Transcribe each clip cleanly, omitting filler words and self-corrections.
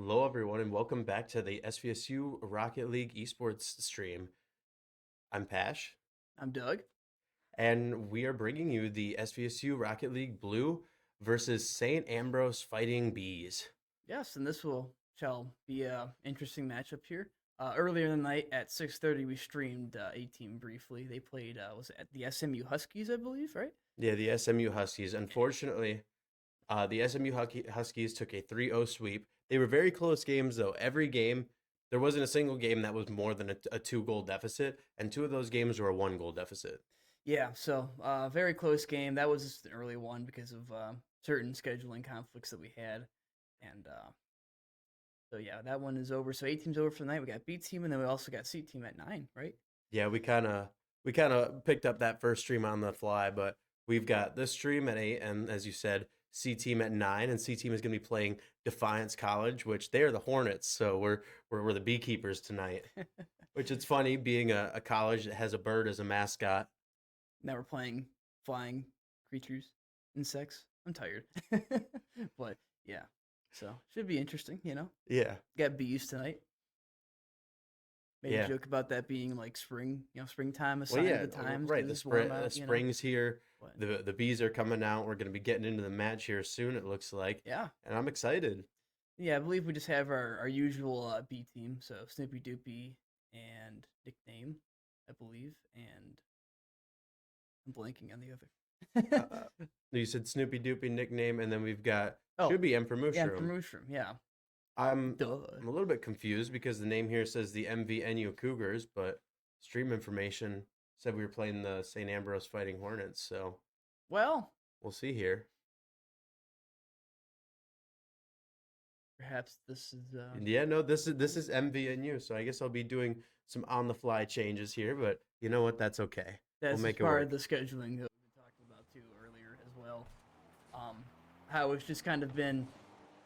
Hello, everyone, and welcome back to the SVSU Rocket League esports stream. I'm Pash, I'm Doug. and we are bringing you the SVSU Rocket League Blue versus St. Ambrose Fighting Bees. Yes, and this will shall be a interesting matchup here. Earlier in the night at 6:30, we streamed a team briefly. They played was it at the SMU Huskies, I believe, right? Yeah, the SMU Huskies. Unfortunately, the SMU Huskies took a 3-0 sweep. They were very close games, though. Every game, there wasn't a single game that was more than a two-goal deficit, and two of those games were a one-goal deficit. Yeah, so very close game. That was just an early one because of certain scheduling conflicts that we had, and so yeah, that one is over. So A team's over for the night. We got B team, and then we also got C team at 9, right? Yeah, we kind of picked up that first stream on the fly, but we've got this stream at 8, and as you said, C team at 9, and C team is going to be playing Defiance College, which they are the Hornets, so we're the beekeepers tonight. Which it's funny being a college that has a bird as a mascot. Now we're playing flying creatures, insects. I'm tired, but yeah. So should be interesting. Yeah, Got bees tonight. Made a yeah. joke about that being like spring, springtime, a Well, sign of yeah, the times right. because it's warm out. Spring's here. But The bees are coming out. We're going to be getting into the match here soon. It looks like, yeah, and I'm excited. yeah. I believe we just have our usual B team. So Snoopy Doopy and nickname, I believe, and I'm blanking on the Uh, other. you said Snoopy Doopy nickname, and then we've got Oh, should be Emperor yeah, for Mushroom. Mushroom. Yeah, I'm duh. I'm a little bit confused because the name here says the MVNU Cougars, but stream information said we were playing the St. Ambrose Fighting Hornets, so Well, we'll see here. perhaps this is. And yeah, no, this is MVNU, so I guess I'll be doing some on the fly changes here, but you know what? That's okay. We'll That's make just it part of work. the scheduling that we've been talking about too earlier as well. How it's just kind of been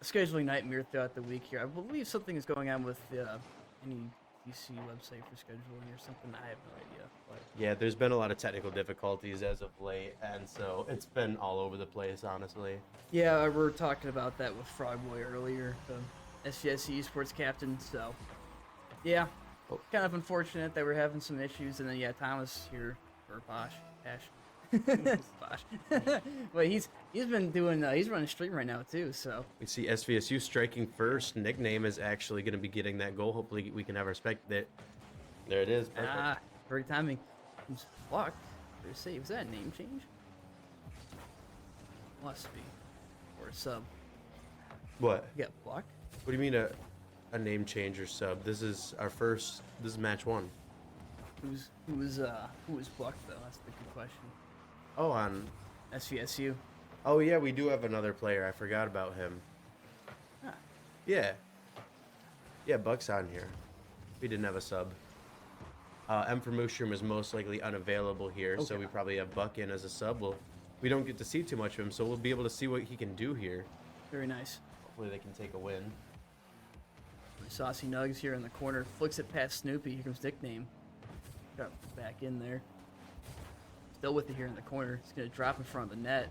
a scheduling nightmare throughout the week here. I believe something is going on with the NECC website for scheduling or something. I have no idea. But Yeah, there's been a lot of technical difficulties as of late, and so it's been all over the place, honestly. yeah, we were talking about that with Frogboy earlier, the SVSU esports captain. So yeah, Oh, kind of unfortunate that we're having some issues. And then yeah, Thomas here or Ash. Bosh. But he's been doing he's running stream right now too. So we see SVSU striking first. Nickname is actually going to be getting that goal. Hopefully, we can have respect that. There it is. Perfect. perfect timing. He's blocked. Better say, was that a name change? Must be, or a sub. What? You got blocked. What do you mean a name change or sub? This is our first. This is match one. Who was blocked though? That's the good question. Oh, on. SVSU. Oh yeah, we do have another player. I forgot about him. Huh. Yeah, yeah, Buck's on here. We didn't have a sub. M for Mushroom is most likely unavailable here, so Okay. we probably have Buck in as a sub. We don't get to see too much of him, so we'll be able to see what he can do here. Very nice. Hopefully, they can take a win. Saucy Nugs here in the corner. Flicks it past Snoopy. Here comes Nickname. Got back in there. Still with it here in the corner. It's gonna drop in front of the net.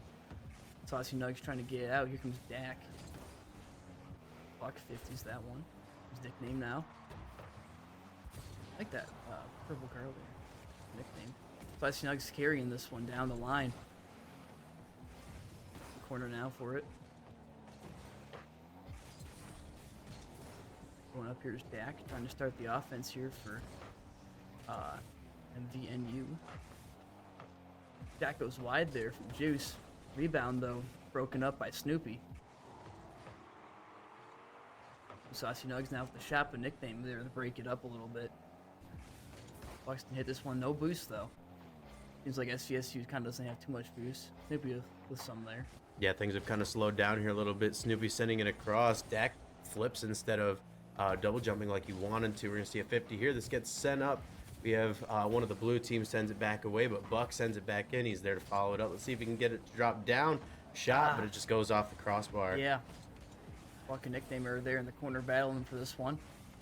Saucy Nugs trying to get it out. Here comes Dak. Buck 50's that one. His nickname now. I like that purple girl there. Nickname. Saucy Nugs carrying this one down the line. Corner now for it. Going up here is Dak, trying to start the offense here for MVNU. Dak goes wide there from Juice. Rebound though, broken up by Snoopy. Saucy Nugs now with the shot, but nickname there to break it up a little bit. Buxton hit this one, no boost though. Seems like SVSU kind of doesn't have too much boost. Snoopy with some there. Yeah, things have kind of slowed down here a little bit. Snoopy sending it across. Dak flips instead of double jumping like he wanted to. We're going to see a 50 here. This gets sent up. We have one of the blue teams sends it back away, but Buck sends it back in. He's there to follow it up. Let's see if he can get it to drop down. Shot, but it just goes off the crossbar. Yeah. Buck and nickname are there in the corner battling for this one.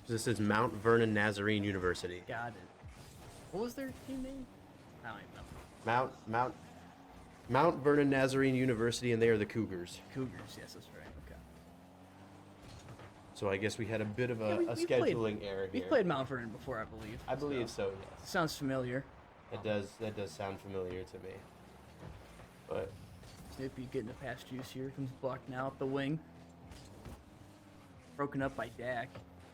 This is Mount Vernon Nazarene University. Got it. What was their team name? I don't even know. Mount Vernon Nazarene University, and they are the Cougars. Cougars, yes, that's right. Okay. So I guess we had a bit of Yeah, a scheduling error We've here. played Mount Vernon before, I believe. I believe so, yes. Sounds familiar. That does sound familiar to me. But Snoopy getting a pass juice here. Comes Buck now up the wing. Broken up by Dak.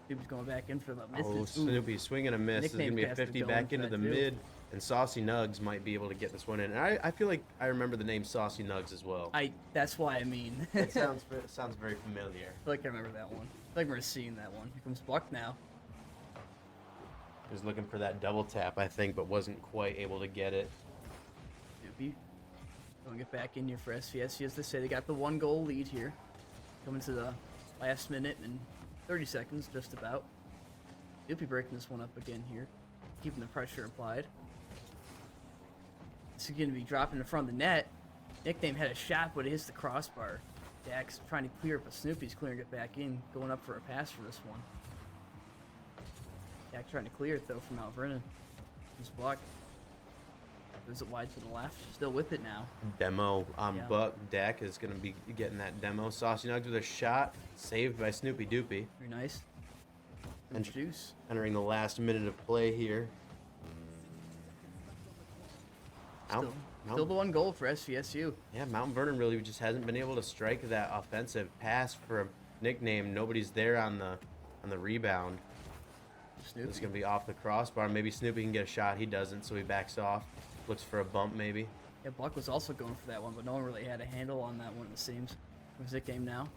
Snoopy's going back in for the misses. Snoopy swinging a miss. This is Nickname gonna be a cast to 50 go back in into for the that, too. mid, and Saucy Nugs might be able to get this one in. And I feel like I remember the name Saucy Nugs as well. That's why I mean. It sounds very familiar. I feel like I remember that one. I feel like we're seeing that one. Here comes Buck now. He was looking for that double tap, I think, but wasn't quite able to get it. Snoopy going to get back in here for SVSU. As they say, they got the 1-goal lead here. Coming to the last minute and 30 seconds, just about. Snoopy breaking this one up again here. Keeping the pressure applied. This is going to be dropping in front of the net. Nickname had a shot, but it hits the crossbar. Dak's trying to clear it, but Snoopy's clearing it back in. Going up for a pass for this one. Dak trying to clear it, though, from Mount Vernon. He's blocked. Goes it wide to the left. Still with it now. Demo on Yeah. Buck. Dak is going to be getting that demo. Saucy Nugs with a shot. Saved by Snoopy Doopy. Very nice. And Juice. Entering the last minute of play here. Still the 1 goal for SVSU. Yeah, Mount Vernon really just hasn't been able to strike that offensive pass for a nickname. Nobody's there on the rebound. Snoopy. It's going to be off the crossbar. Maybe Snoopy can get a shot. He doesn't, so he backs off. Looks for a bump, maybe. Yeah, Buck was also going for that one, but no one really had a handle on that one, it seems. Who's it game now?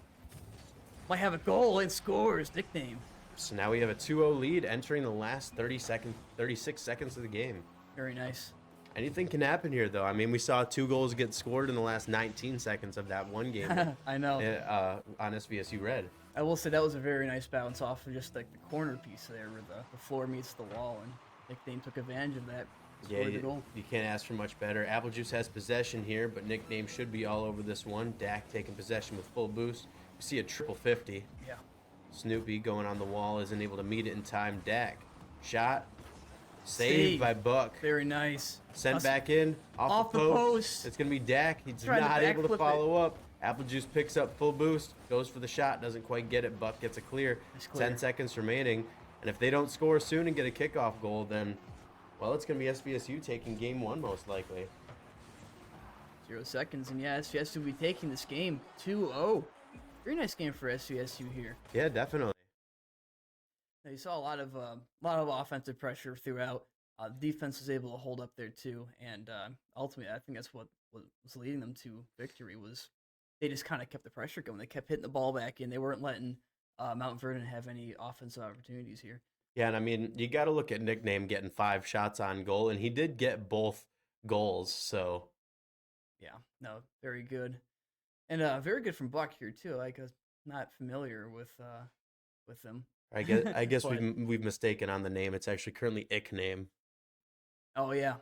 Might have a goal and scores. Nickname. So now we have a 2-0 lead entering the last 36 seconds of the game. Very nice. Anything can happen here, though. I mean, we saw 2 goals get scored in the last 19 seconds of that one game I know. on SVSU Red. I will say that was a very nice bounce off of just like the corner piece there where the floor meets the wall, and Nickname took advantage of that. Yeah, Scored the goal. you can't ask for much better. Apple Juice has possession here, but Nickname should be all over this one. Dak taking possession with full boost. We see a triple 50. Yeah. Snoopy going on the wall, isn't able to meet it in time. Dak, shot, saved by Buck. Very nice. Sent back in, off the post. It's going to be Dak. He's Trying to not able to backflip follow up. Apple Juice picks up full boost, goes for the shot, doesn't quite get it. Buck gets a clear. It's clear. 10 seconds remaining. And if they don't score soon and get a kickoff goal, then, well, it's going to be SVSU taking game 1 most likely. 0 seconds, and yeah, SVSU will be taking this game 2-0. Very nice game for SVSU here. Yeah, definitely. Now, you saw a lot of offensive pressure throughout. Defense was able to hold up there too, and ultimately, I think that's what was leading them to victory. Was they just kind of kept the pressure going. They kept hitting the ball back in. They weren't letting Mount Vernon have any offensive opportunities here. Yeah, and I mean, you got to look at Nickname getting 5 shots on goal, and he did get both goals, so. Yeah, no, very good. And very good from Buck here too. Like, I was not familiar with them. I guess But- we've mistaken on the name. It's actually currently Ick Name. Oh yeah,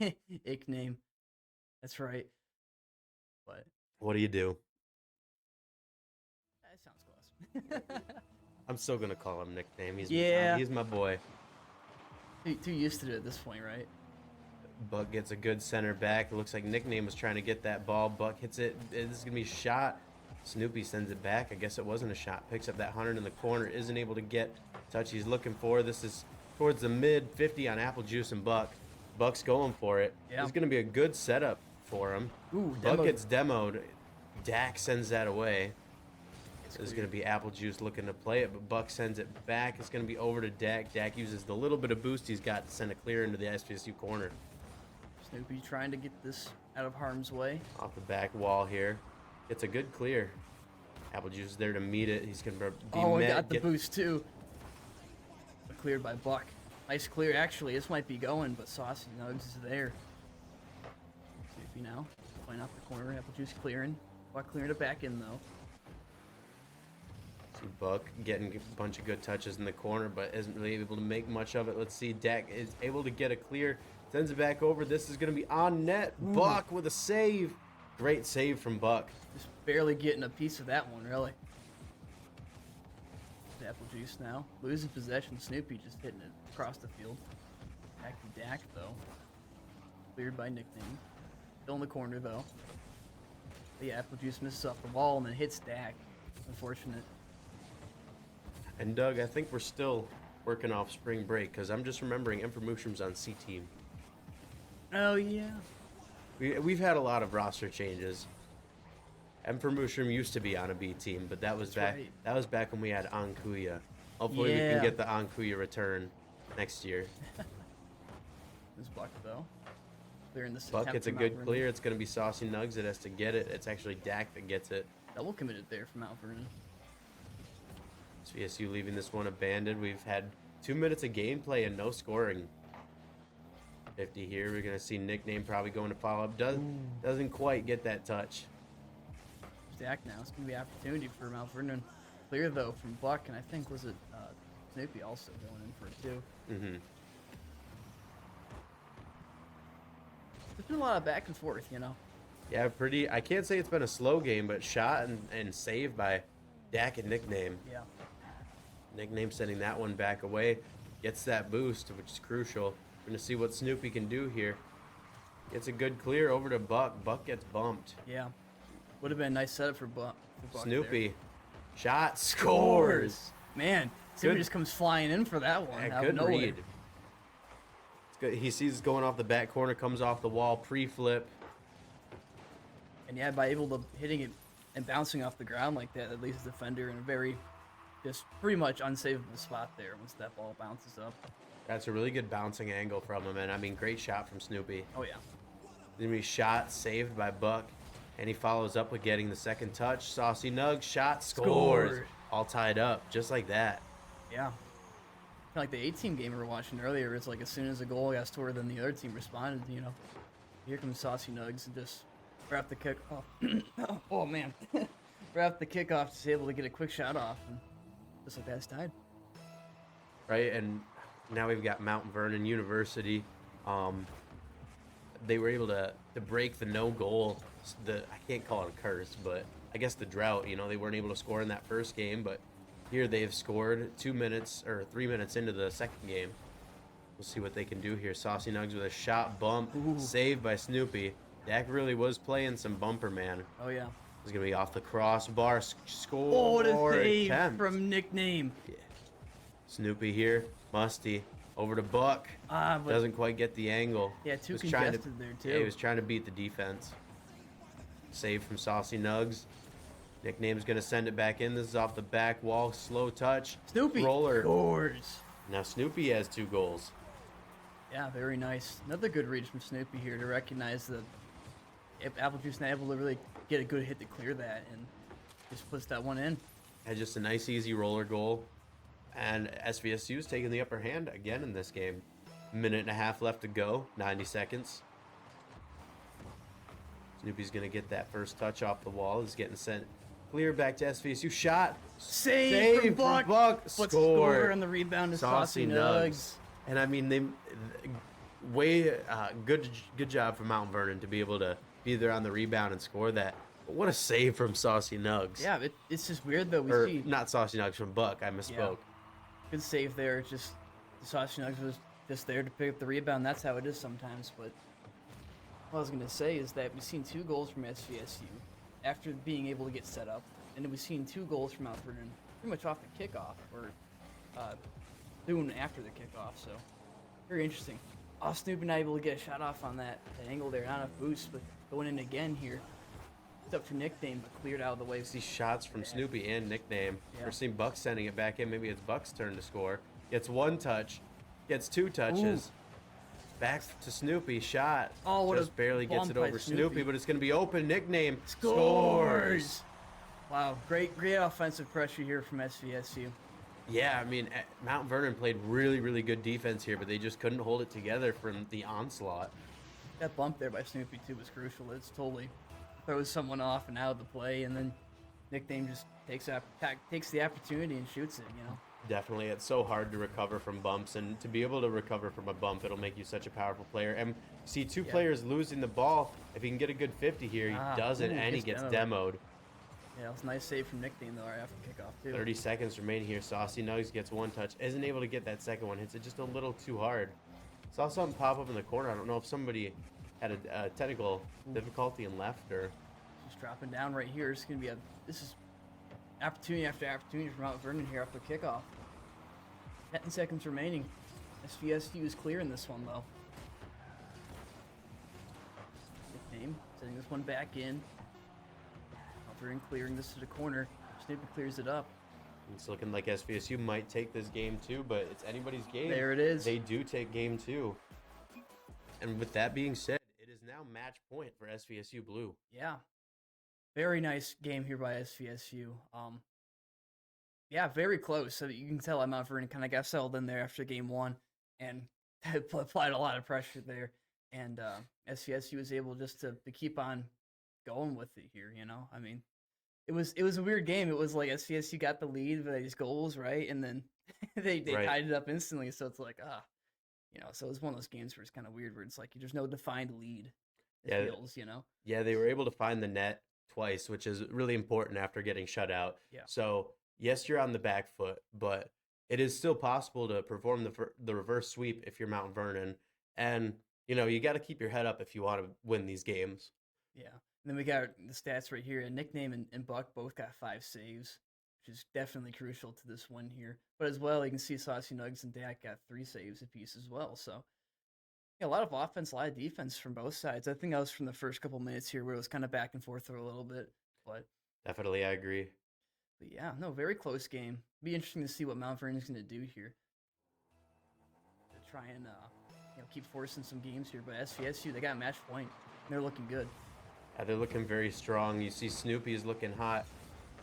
Ick name. That's right. But What do you do? that sounds close. I'm still gonna call him Nickname. Yeah. He's my boy. Too used to it at this point, right? Buck gets a good center back. It looks like Nickname was trying to get that ball. Buck hits it. This is gonna be a shot. Snoopy sends it back. I guess it wasn't a shot. Picks up that 100 in the corner. Isn't able to get touch he's looking for. This is towards the mid 50 on Apple Juice and Buck. Buck's going for it. Yeah. It's gonna be a good setup for him. Ooh, Buck demoed. gets demoed. Dak sends that away. This is going to be Apple Juice looking to play it, but Buck sends it back. It's going to be over to Dak. Dak uses the little bit of boost he's got to send it clear into the SVSU corner. Snoopy trying to get this out of harm's way. Off the back wall here. Gets a good clear. Apple Juice is there to meet it. He's going to be Oh, met. he got the boost too. But cleared by Buck. Nice clear. Actually, this might be going, but Saucy Nugs is there. Snoopy now playing off the corner. Apple Juice clearing. Buck clearing it back in though. See Buck getting a bunch of good touches in the corner, but isn't really able to make much of it. Let's see. Dak is able to get a clear. Sends it back over. This is going to be on net. Ooh. Buck with a save. Great save from Buck. Just barely getting a piece of that one, really. Apple Juice now. Losing possession. Snoopy just hitting it across the field. Back to Dak, though. Cleared by Nickname. Still in the corner, though. The Apple Juice misses off the wall and then hits Dak. Unfortunate. And Doug, I think we're still working off spring break because I'm just remembering Infomushroom's on C team. Oh yeah. We've had a lot of roster changes. Infomushroom used to be on a B team, but that was That's back. right. That was back when we had Ankuya. Hopefully, we Yeah. can get the Ankuya return next year. This Buck though. Clearing this. Buck attempt gets a from good Mount Vernon. clear. It's going to be Saucy Nugs that has to get it. It's actually Dak that gets it. Double committed there from Mount Vernon. SVSU leaving this one abandoned. We've had 2 minutes of gameplay and no scoring. 50 here. We're going to see Nickname probably going to follow up. Doesn't quite get that touch. Dak now. It's gonna be an opportunity for Mount Vernon. Clear though from Buck, and I think was it Snoopy also going in for it too. Mm-hmm. There's been a lot of back and forth, you know. Yeah, pretty. I can't say it's been a slow game, but shot and saved by Dak and Nickname. Yeah. Nickname sending that one back away. Gets that boost, which is crucial. We're going to see what Snoopy can do here. Gets a good clear over to Buck. Buck gets bumped. Yeah. Would have been a nice setup for Buck. Snoopy. There. Shot scores. Man, Snoopy Good. just comes flying in for that one. Yeah, out of good nowhere. read. It's good. He sees it going off the back corner, comes off the wall, pre-flip. And yeah, by able to hitting it and bouncing off the ground like that, that leaves the defender in a very, just pretty much unsavable spot there once that ball bounces up. That's a really good bouncing angle from him, and I mean, great shot from Snoopy. Oh yeah. Then we shot, saved by Buck, and he follows up with getting the second touch. Saucy Nug, shot, scores. Scored. All tied up, just like that. Yeah. Kind of like the 8-team game we were watching earlier. It's like as soon as the goal got scored, then the other team responded. You know, here comes Saucy Nugs and just wrap the kick off. Oh man, wrap the kickoff, just able to get a quick shot off, and just like that, it's tied. Right, and now we've got Mount Vernon University. They were able to break the no goal. I can't call it a curse, but I guess the drought. You know, they weren't able to score in that first game, but here they've scored 2 minutes or 3 minutes into the second game. We'll see what they can do here. Saucy Nugs with a shot bump, saved by Snoopy. Dak really was playing some bumper, man. Oh yeah. It's gonna be off the crossbar. Score. Oh, what a save attempt. from Nickname. Yeah. Snoopy here, Musty over to Buck. But Doesn't quite get the angle. yeah, too Was trying to- congested there too. Yeah, he was trying to beat the defense. Save from Saucy Nugs. Nickname's gonna send it back in. This is off the back wall. Slow touch. Snoopy Roller. scores. Now Snoopy has 2 goals. Yeah, very nice. Another good read from Snoopy here to recognize that if Apple Juice not able to really get a good hit to clear that and just puts that one in. Had just a nice, easy roller goal. And SVSU's taking the upper hand again in this game. Minute and a half left to go. 90 seconds. Snoopy's going to get that first touch off the wall. He's getting sent clear back to SVSU. Shot. Save from Buck. But Score score. on the rebound to Saucy Saucy Nugs. Nugs. And I mean, good job from Mount Vernon to be able to be there on the rebound and score that. But what a save from Saucy Nugs. Yeah, it's just weird though. We Or see not Saucy Nugs, from Buck. I misspoke. good save there. It's just Saucy Nugs was just there to pick up the rebound. That's how it is sometimes. But what I was gonna say is that we've seen 2 goals from SVSU after being able to get set up, and then we've seen 2 goals from Mount Vernon pretty much off the kickoff or soon after the kickoff. So very interesting. Oh, Snoopy not able to get a shot off on that angle there. Not enough boost, but going in again here. It's up for Nickname, but cleared out of the way. See shots from Snoopy and Nickname. Yeah. We're seeing Buck sending it back in. Maybe it's Buck's turn to score. Gets 1 touch. Gets 2 touches. Back to Snoopy. Shot. Oh, what a Just barely gets bump it by over Snoopy. Snoopy, but it's going to be open. Nickname Scores! Wow, great offensive pressure here from SVSU. Yeah, I mean, Mount Vernon played really, really good defense here, but they just couldn't hold it together from the onslaught. That bump there by Snoopy too was crucial. It's totally throws someone off and out of the play, and then Nickname just takes the opportunity and shoots it. You know. Definitely, it's so hard to recover from bumps, and to be able to recover from a bump, it'll make you such a powerful player. And see 2 players losing the ball. If he can get a good 50 here, he doesn't, and he gets demoed. Yeah, it was a nice save from Nickname though right after kickoff too. 30 seconds remaining here. Saucy Nugs gets 1 touch. Isn't able to get that second one. Hits it just a little too hard. Saw something pop up in the corner. I don't know if somebody had a technical difficulty and left or... Just dropping down right here. It's gonna be this is Opportunity after opportunity for Mount Vernon here after kickoff. 10 seconds remaining. SVSU is clearing this one, though. Nickname, setting this one back in. Mount Vernon clearing this to the corner. Snoopy clears it up. It's looking like SVSU might take this game too, but it's anybody's game. There it is. They do take game 2. And with that being said, it is now match point for SVSU Blue. Yeah. Very nice game here by SVSU. Yeah, very close. So you can tell Mount Vernon kind of got settled in there after game 1 and applied a lot of pressure there. And SVSU was able just to keep on going with it here, you know? I mean, it was a weird game. It was like SVSU got the lead with these goals, right? And then they Right. tied it up instantly. So it's like, you know, so it was one of those games where it's kind of weird, where it's like there's no defined lead. It Yeah. feels, you know? Yeah, they were able to find the net twice, which is really important after getting shut out. Yeah. So, yes, you're on the back foot, but it is still possible to perform the reverse sweep if you're Mount Vernon. And, you know, you got to keep your head up if you want to win these games. Yeah. And then we got the stats right here. And Nickname and Buck both got 5 saves, which is definitely crucial to this win here. But as well, you can see Saucy Nugs and Dak got 3 saves apiece as well. So, yeah, a lot of offense, a lot of defense from both sides. I think that was from the first couple minutes here where it was kind of back and forth for a little bit. But Definitely, I agree. yeah, no, very close game. Be interesting to see what Mount Vernon is going to do here. To try and you know, keep forcing some games here. But SVSU, they got match point. They're looking good. Yeah, they're looking very strong. You see Snoopy's looking hot.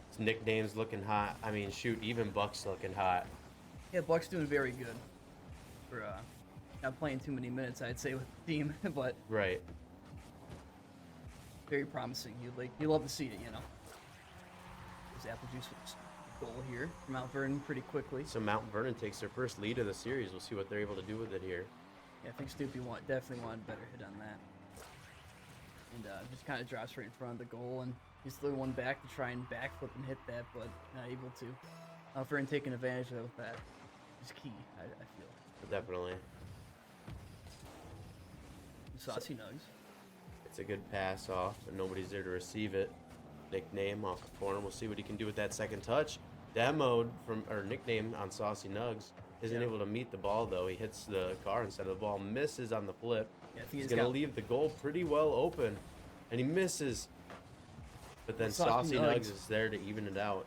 His nickname's looking hot. I mean, shoot, even Buck's looking hot. Yeah, Buck's doing very good. For not playing too many minutes, I'd say, with the team, but Right. very promising. You love to see it, you know. There's Apple Juice with a goal here from Mount Vernon pretty quickly. So Mount Vernon takes their first lead of the series. We'll see what they're able to do with it here. Yeah, I think Snoopy definitely wanted a better hit on that. And just kind of drops right in front of the goal, and he's the one back to try and backflip and hit that, but not able to. Mount Vernon taking advantage of that is key, I feel. Definitely. Saucy Nugs. It's a good pass off, but nobody's there to receive it. Nickname off the corner. We'll see what he can do with that second touch. Demoed from, or Nickname on Saucy Nugs. Isn't able to meet the ball, though. He hits the car instead of the ball. Misses on the flip. Yeah, I think He's going to leave the goal pretty well open. And he misses. But then Saucy Nugs is there to even it out.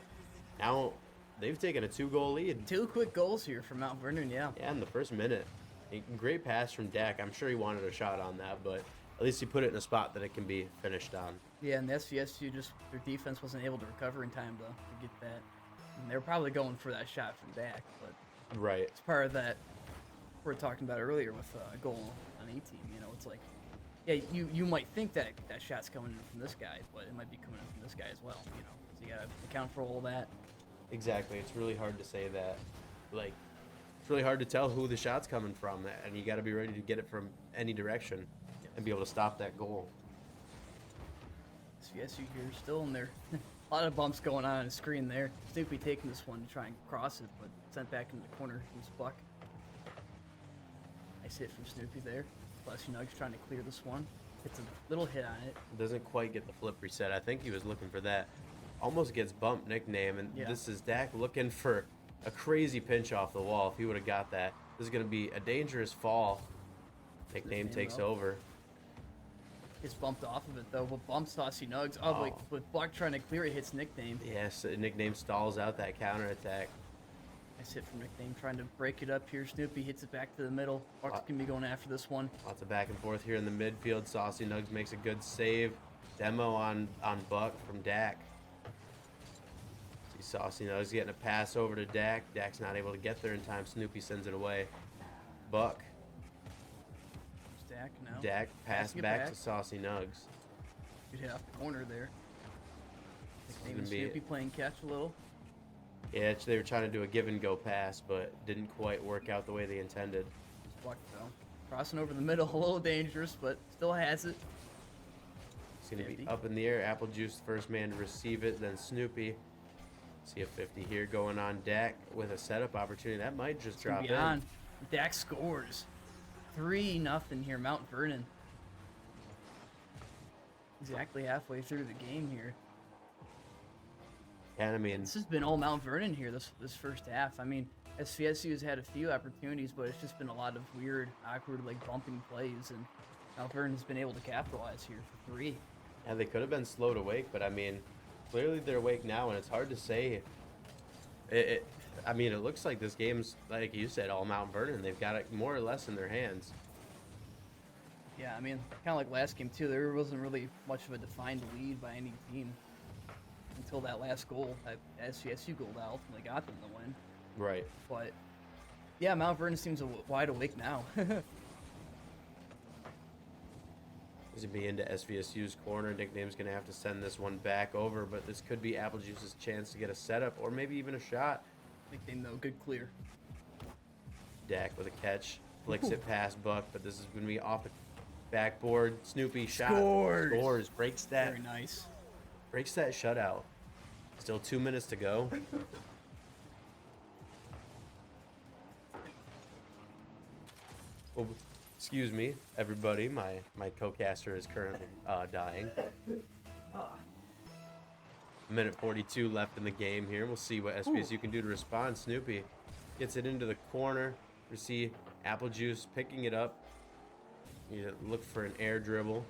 Now, they've taken a 2-goal lead. 2 quick goals here from Mount Vernon, yeah. Yeah, in the first minute. A great pass from Dak. I'm sure he wanted a shot on that, but at least he put it in a spot that it can be finished on. Yeah, and the SVSU their defense wasn't able to recover in time, though, to get that. And they were probably going for that shot from Dak, but Right. it's part of that we were talking about earlier with a goal on A team. You know, it's like, yeah, you might think that shot's coming in from this guy, but it might be coming in from this guy as well. You know, so you gotta account for all that. Exactly. It's really hard to say that. Like, it's really hard to tell who the shot's coming from, and you got to be ready to get it from any direction and be able to stop that goal. SVSU here still in there. A lot of bumps going on the screen there. Snoopy taking this one to try and cross it, but sent back into the corner. Here's Buck. Nice hit from Snoopy there. Saucy Nugs trying to clear this one. Hits a little hit on it. Doesn't quite get the flip reset. I think he was looking for that. Almost gets bumped Nickname, and this is Dak looking for a crazy pinch off the wall. If he would have got that, this is going to be a dangerous fall. Nickname takes over. Gets bumped off of it, though. But bumps Saucy Nugs. Oh, like with Buck trying to clear it, hits Nickname. Yes, Nickname stalls out that counterattack. Nice hit from Nickname, trying to break it up here. Snoopy hits it back to the middle. Buck's going to be going after this one. Lots of back and forth here in the midfield. Saucy Nugs makes a good save. Demo on Buck from Dak. See Saucy Nugs getting a pass over to Dak. Dak's not able to get there in time. Snoopy sends it away. Buck. Dak now. Dak pass back to Saucy Nugs. Good hit off the corner there. Nickname and Snoopy playing catch a little. Yeah, they were trying to do a give and go pass, but didn't quite work out the way they intended. Buck though. Crossing over the middle, a little dangerous, but still has it. It's going to be up in the air. Apple Juice, first man to receive it, then Snoopy. See a 50 here going on. Dak with a setup opportunity. That might just drop in. On. Dak scores. 3-0 here, Mount Vernon. Exactly halfway through the game here. And I mean, This has been all Mount Vernon here this first half. I mean, SVSU has had a few opportunities, but it's just been a lot of weird, awkward, like bumping plays, and Mount Vernon's been able to capitalize here for 3. yeah, they could have been slow to wake, but I mean, clearly they're awake now, and it's hard to say. I mean, it looks like this game's, like you said, all Mount Vernon. They've got it more or less in their hands. Yeah, I mean, kind of like last game too. There wasn't really much of a defined lead by any team until that last goal, that SVSU goal that ultimately got them the win. Right. But yeah, Mount Vernon seems wide awake now. This would be into SVSU's corner. Nickname's going to have to send this one back over, but this could be Applejuice's chance to get a setup or maybe even a shot. Nickname though, good clear. Dak with a catch. Flicks it past Buck, but this is going to be off the backboard. Snoopy shot. Scores. Breaks that. Very nice. Breaks that shutout. Still 2 minutes to go. Oh, excuse me, everybody. My co-caster is currently dying. Minute 42 left in the game here. We'll see what SVSU can do to respond. Snoopy gets it into the corner. We see Applejuice picking it up. You look for an air dribble.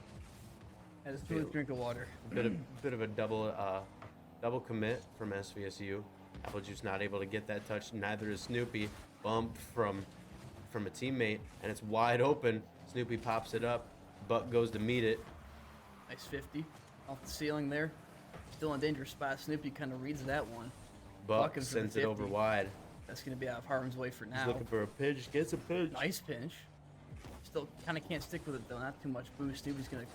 Has a drink of water. Bit of a double commit from SVSU. Applejuice not able to get that touch. Neither is Snoopy. Bump from a teammate, and it's wide open. Snoopy pops it up. Buck goes to meet it. Nice 50 off the ceiling there. Still in a dangerous spot. Snoopy kind of reads that one. Buck sends it over wide. That's going to be out of harm's way for now. He's looking for a pinch. Gets a pinch. Nice pinch. Still kind of can't stick with it though. Not too much boost. Snoopy's going to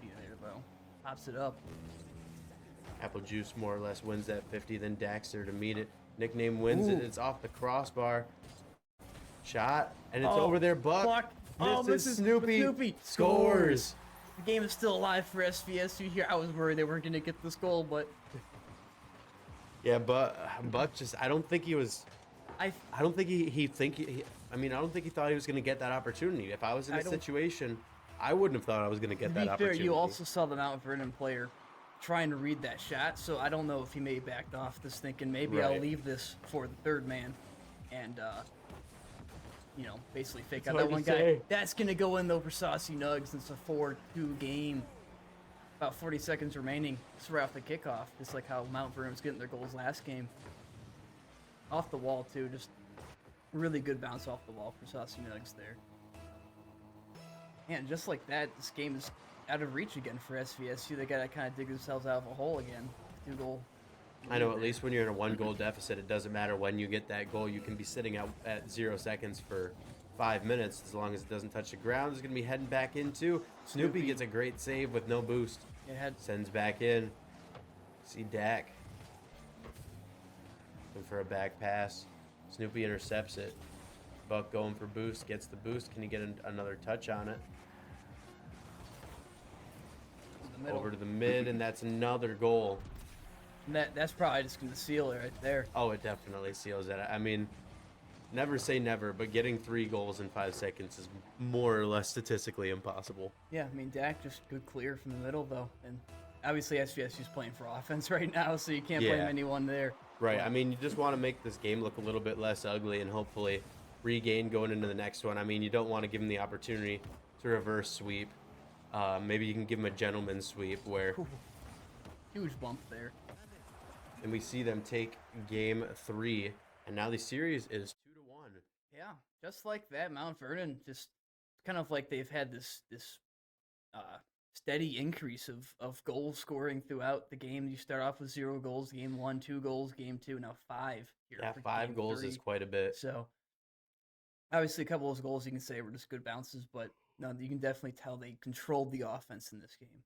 be there though. Pops it up. Applejuice more or less wins that 50. Then Daxter to meet it. Nickname wins it. It's off the crossbar. Shot. And it's over there. Buck. This is Snoopy. Snoopy. Scores. The game is still alive for SVSU here. I was worried they weren't going to get this goal, but yeah, but Buck just, I don't think he was. I don't think I don't think he thought he was going to get that opportunity. If I was in a situation, I wouldn't have thought I was going to get that opportunity. Fair, you also saw the Mount Vernon player trying to read that shot, so I don't know if he may have backed off this thinking maybe I'll leave this for the third man and basically fake out that one guy. That's going to go in though for Saucy Nugs. It's a 4-2 game. About 40 seconds remaining. It's right off the kickoff, just like how Mount Vernon was getting their goals last game. Off the wall too, just really good bounce off the wall for Saucy Nugs there. And just like that, this game is out of reach again for SVSU. They got to kind of dig themselves out of a hole again. 2-goal. I know, at least when you're in a 1-goal deficit, it doesn't matter when you get that goal. You can be sitting at 0 seconds for 5 minutes as long as it doesn't touch the ground. It's going to be heading back into. Snoopy gets a great save with no boost. Sends back in. See Dak. Looking for a back pass. Snoopy intercepts it. Buck going for boost. Gets the boost. Can he get another touch on it? Over to the mid, and that's another goal. And that's probably just going to seal it right there. Oh, it definitely seals it. I mean, never say never, but getting 3 goals in 5 seconds is more or less statistically impossible. Yeah, I mean, Dak just good clear from the middle, though. And obviously, SVSU's playing for offense right now, so you can't blame anyone there. Right. I mean, you just want to make this game look a little bit less ugly and hopefully regain going into the next one. I mean, you don't want to give them the opportunity to reverse sweep. Maybe you can give them a gentleman's sweep where... Huge bump there. And we see them take game 3, and now the series is 2-1. Yeah, just like that, Mount Vernon just kind of like they've had this steady increase of goal scoring throughout the game. You start off with 0 goals, game 1, 2 goals, game 2, now 5 here. Yeah, 5 goals 3. is quite a bit. So obviously a couple of those goals you can say were just good bounces, but no, you can definitely tell they controlled the offense in this game.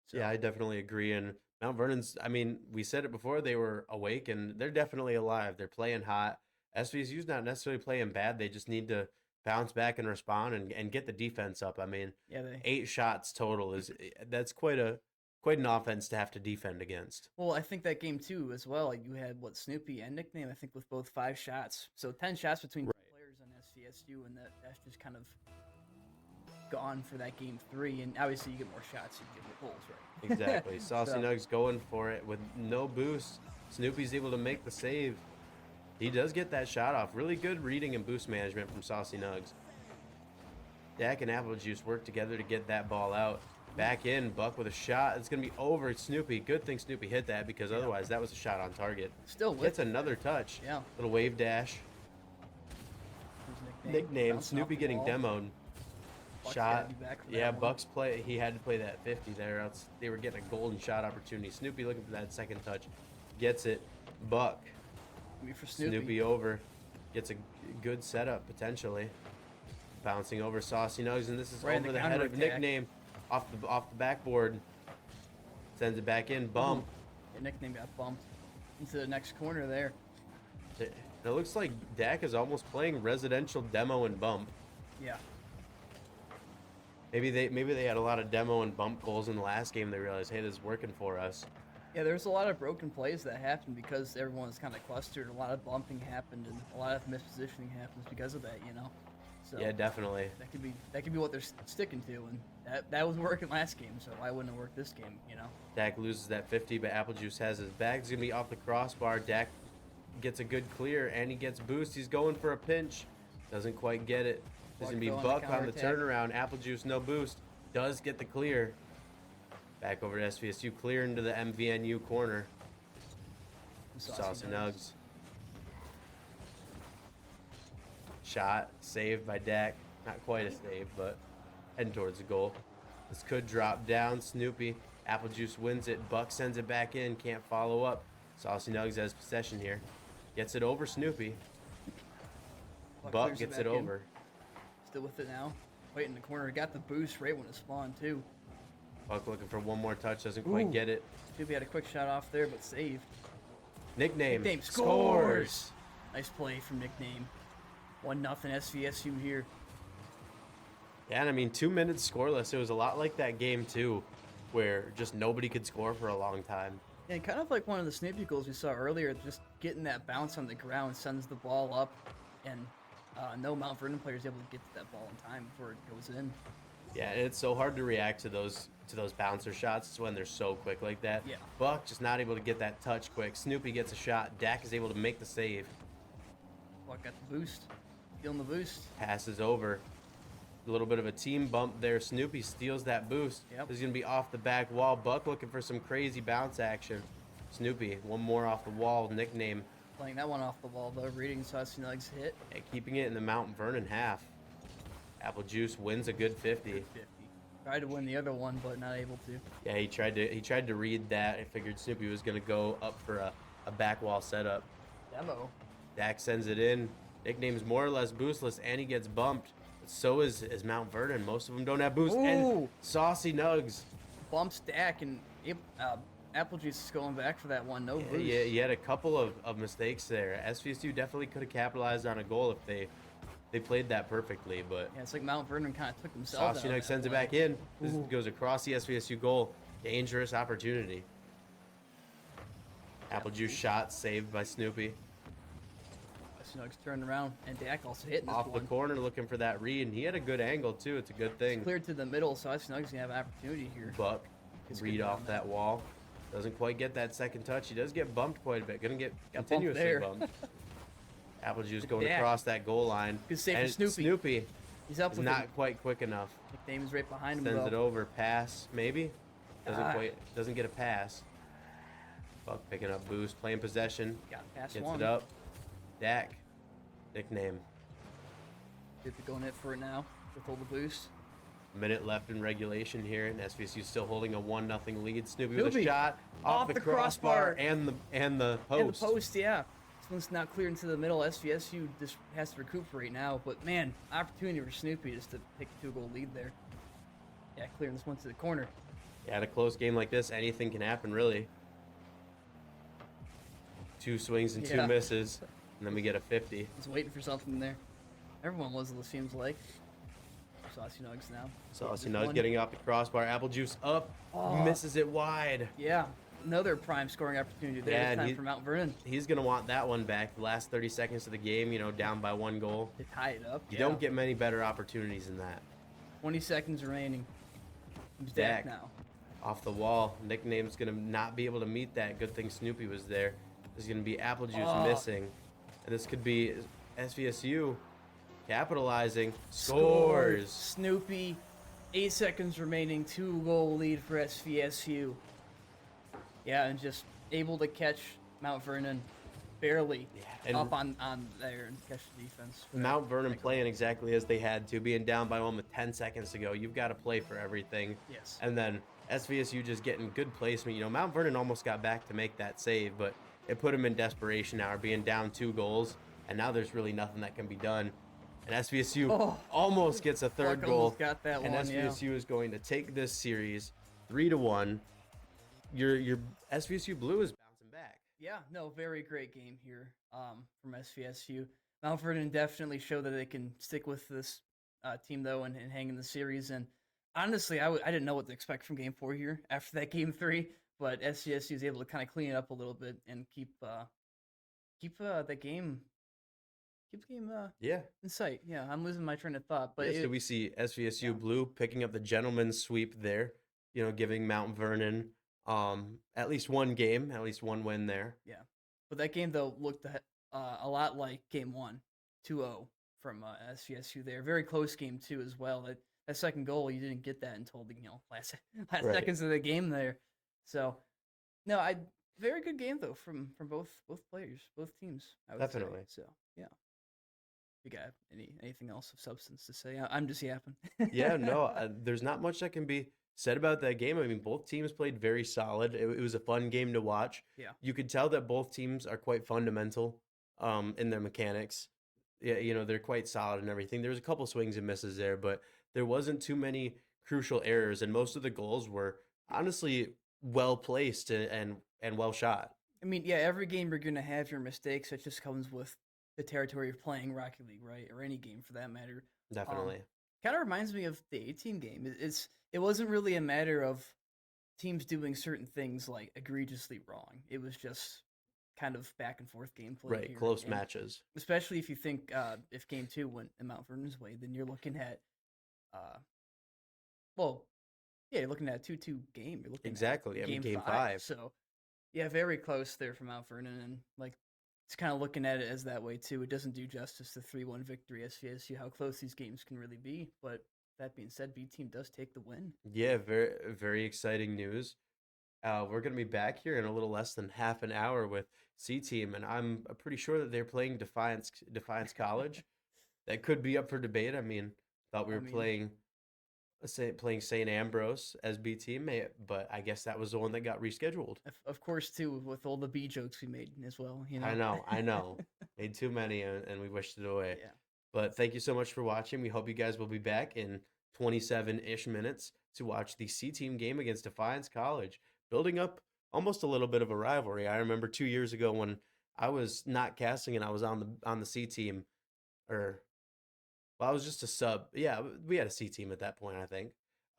So, yeah, I definitely agree. And Mount Vernon's, I mean, we said it before, they were awake, and they're definitely alive. They're playing hot. SVSU's not necessarily playing bad. They just need to bounce back and respond and get the defense up. I mean, 8 shots total that's quite an offense to have to defend against. Well, I think that game too as well. You had Snoopy and Nickname, I think, with both 5 shots. So 10 shots between players on SVSU, and that's just kind of gone for that game 3, and obviously you get more shots, you get more goals, right? Exactly. Saucy So, Nugs going for it with no boost. Snoopy's able to make the save. He does get that shot off. Really good reading and boost management from Saucy Nugs. Dak and Apple Juice work together to get that ball out. Back in, Buck with a shot. It's going to be over. Snoopy. Good thing Snoopy hit that because otherwise that was a shot on target. still with Gets it. another touch. Yeah. Little wave dash. His Nickname. bouncing off Snoopy the getting wall. demoed. Buck's Shot. gotta be back for Yeah, that one. Buck's play. He had to play that 50 there. Else they were getting a golden shot opportunity. Snoopy looking for that second touch. Gets it. Buck. I mean, for Snoopy. Snoopy over. Gets a good setup potentially. Bouncing over Saucy Nugs, and this is Right in over the the head of counterattack. Nickname. Off the backboard. Sends it back in. Bump. Your nickname got bumped into the next corner there. It looks like Dak is almost playing residential demo and bump. Yeah. Maybe they had a lot of demo and bump goals in the last game. They realized, hey, this is working for us. Yeah, there's a lot of broken plays that happened because everyone was kind of clustered. A lot of bumping happened, and a lot of mispositioning happens because of that, you know. So Yeah, definitely. that could be what they're sticking to, and that was working last game. So why wouldn't it work this game? You know. Dak loses that 50, but Apple Juice has his back. He's gonna be off the crossbar. Dak gets a good clear, and he gets boost. He's going for a pinch. Doesn't quite get it. There's gonna be Buck on the Buck on the counterattack. turnaround. Apple Juice, no boost. Does get the clear. Back over to SVSU, clear into the MVNU corner. Saucy Nugs. Shot, saved by Dak. Not quite a save, but heading towards the goal. This could drop down. Snoopy. Apple Juice wins it. Buck sends it back in. Can't follow up. Saucy Nugs has possession here. Gets it over Snoopy. Buck clears gets back it in. over. Still with it now. Right in the corner. Got the boost right when it spawned too. Buck looking for one more touch. Doesn't quite Ooh. get it. Snoopy had a quick shot off there, but saved. Nickname. Nickname scores. Nice play from Nickname. 1-0 SVSU here. Yeah, and I mean, 2 minutes scoreless. It was a lot like that game, too, where just nobody could score for a long time. And kind of like one of the Snoopy goals we saw earlier, just getting that bounce on the ground sends the ball up, and no Mount Vernon player is able to get to that ball in time before it goes in. Yeah, and it's so hard to react to those bouncer shots when they're so quick like that. Yeah. Buck just not able to get that touch quick. Snoopy gets a shot. Dak is able to make the save. Buck got the boost. Feeling the boost. Passes over. A little bit of a team bump there. Snoopy steals that boost. Yep. This is going to be off the back wall. Buck looking for some crazy bounce action. Snoopy, one more off the wall. Nickname. Playing that one off the wall, though. Reading Saucy Nugs hit. And keeping it in the Mount Vernon half. Apple Juice wins a good 50. 50. Tried to win the other one, but not able to. Yeah, he tried to read that. I figured Snoopy was going to go up for a back wall setup. Demo. Dak sends it in. Nickname's more or less boostless, and he gets bumped. But so is Mount Vernon. Most of them don't have boost. And Ooh. Saucy Nugs. Bumps Dak, and Apple Juice is going back for that one. No boost. Yeah, he had a couple of mistakes there. SVSU definitely could have capitalized on a goal if they played that perfectly, but Yeah, it's like Mount Vernon kind of took themselves Saucy out of Nugs that sends it play. back in. This Ooh. goes across the SVSU goal. Dangerous opportunity. Apple Juice shot saved by Snoopy. Snugs turned around, and Dak also hitting this Off the one. corner looking for that read, and he had a good angle too. It's a good thing. Cleared to the middle, so Snugs gonna have an opportunity here. Buck It's read good off on that wall. Doesn't quite get that second touch. He does get bumped quite a bit. Gonna get Got bumped continuously there. bumped. Apple Juice going Dak. across that goal line. Good save for And Snoopy. Snoopy He's up is with not it. quite quick enough. Nickname is right behind him, Sends it though. over. Pass, maybe. Ah. Doesn't get a pass. Buck picking up boost, playing possession. Got past Gets one. it up. Dak. Nickname. Good to go in it for it now with all the boost. Minute left in regulation here, and SVSU still holding a 1-0 lead. Snoopy with a Snoopy. shot off the crossbar and the post. And the post, yeah. This one's not cleared into the middle. SVSU just has to recuperate now. But, man, opportunity for Snoopy just to pick a 2-goal lead there. Yeah, clearing this one to the corner. Yeah, in a close game like this, anything can happen, really. 2 swings and 2 Yeah. misses, and then we get a 50. He's waiting for something there. Everyone was, it seems like. Saucy Nugs now. Saucy This Nugs one. getting off the crossbar. Apple Juice up, Oh. misses it wide. Yeah, another prime scoring opportunity there. Yeah, This and time he- for Mount Vernon He's going to want that one back. The last 30 seconds of the game, down by 1 goal. to tie it up. You don't get many better opportunities than that. 20 seconds remaining. He's back now. Off the wall. Nickname's going to not be able to meet that. Good thing Snoopy was there. There's going to be Apple Juice missing. And this could be SVSU capitalizing. Scores. Snoopy, 8 seconds remaining. 2-goal lead for SVSU. Yeah, and just able to catch Mount Vernon barely up on there and catch the defense. Mount Vernon playing exactly as they had to, being down by 1 with 10 seconds to go. You've got to play for everything. Yes. And then SVSU just getting good placement. You know, Mount Vernon almost got back to make that save, but it put them in desperation now, being down 2 goals, and now there's really nothing that can be done. And SVSU almost gets a third goal. Got that and one, SVSU is going to take this series 3-1. Your SVSU Blue is bouncing back. Yeah, no, very great game here from SVSU. Mount Vernon definitely showed that they can stick with this team, though, and hang in the series. And honestly, I didn't know what to expect from Game 4 here after that Game 3, but SVSU is able to kind of clean it up a little bit and keep the game in sight. Yeah, I'm losing my train of thought. But so we see SVSU Blue picking up the gentleman's sweep there, you know, giving Mount Vernon at least one game, at least one win there. Yeah. But that game, though, looked a lot like Game 1, 2-0 from SVSU there. Very close game, too, as well. That second goal, you didn't get that until the last seconds of the game there. So, no, very good game, though, from both players, both teams, I would Definitely. say. So, yeah. You got anything else of substance to say? I'm just yapping. Yeah, no, there's not much that can be said about that game. I mean, both teams played very solid. It was a fun game to watch. Yeah. You could tell that both teams are quite fundamental in their mechanics. Yeah, you know, they're quite solid and everything. There was a couple swings and misses there, but there wasn't too many crucial errors, and most of the goals were honestly well placed and well shot. I mean, yeah, every game you're gonna have your mistakes. It just comes with the territory of playing Rocket League, right? Or any game for that matter. Definitely. Kind of reminds me of the 18 game. It wasn't really a matter of teams doing certain things like egregiously wrong. It was just kind of back and forth gameplay. Right, here. close matches. Especially if you think if Game 2 went in Mount Vernon's way, then you're looking at, you're looking at a 2-2 game. You're looking exactly. at Game 5. So, yeah, very close there for Mount Vernon, and like it's kind of looking at it as that way too. It doesn't do justice to 3-1 victory SVSU, how close these games can really be. But that being said, B team does take the win. Yeah, very very exciting news. We're gonna be back here in a little less than half an hour with C team, and I'm pretty sure that they're playing Defiance College. That could be up for debate. I mean, thought we were playing St. Ambrose as B team, but I guess that was the one that got rescheduled. Of course, too, with all the B jokes we made as well. You know? I know. Made too many, and we wished it away. Yeah. But thank you so much for watching. We hope you guys will be back in 27-ish minutes to watch the C team game against Defiance College, building up almost a little bit of a rivalry. I remember 2 years ago when I was not casting and I was on the C team, I was just a sub. Yeah, we had a C team at that point, I think.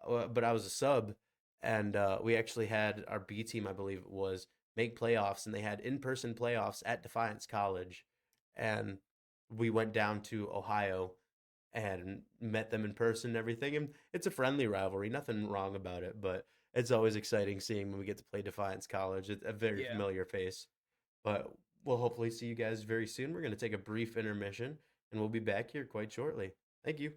But I was a sub, and we actually had our B team, I believe it was, make playoffs, and they had in-person playoffs at Defiance College. And we went down to Ohio and met them in person and everything. And it's a friendly rivalry, nothing wrong about it, but it's always exciting seeing when we get to play Defiance College. It's a very familiar face. But we'll hopefully see you guys very soon. We're going to take a brief intermission, and we'll be back here quite shortly. Thank you.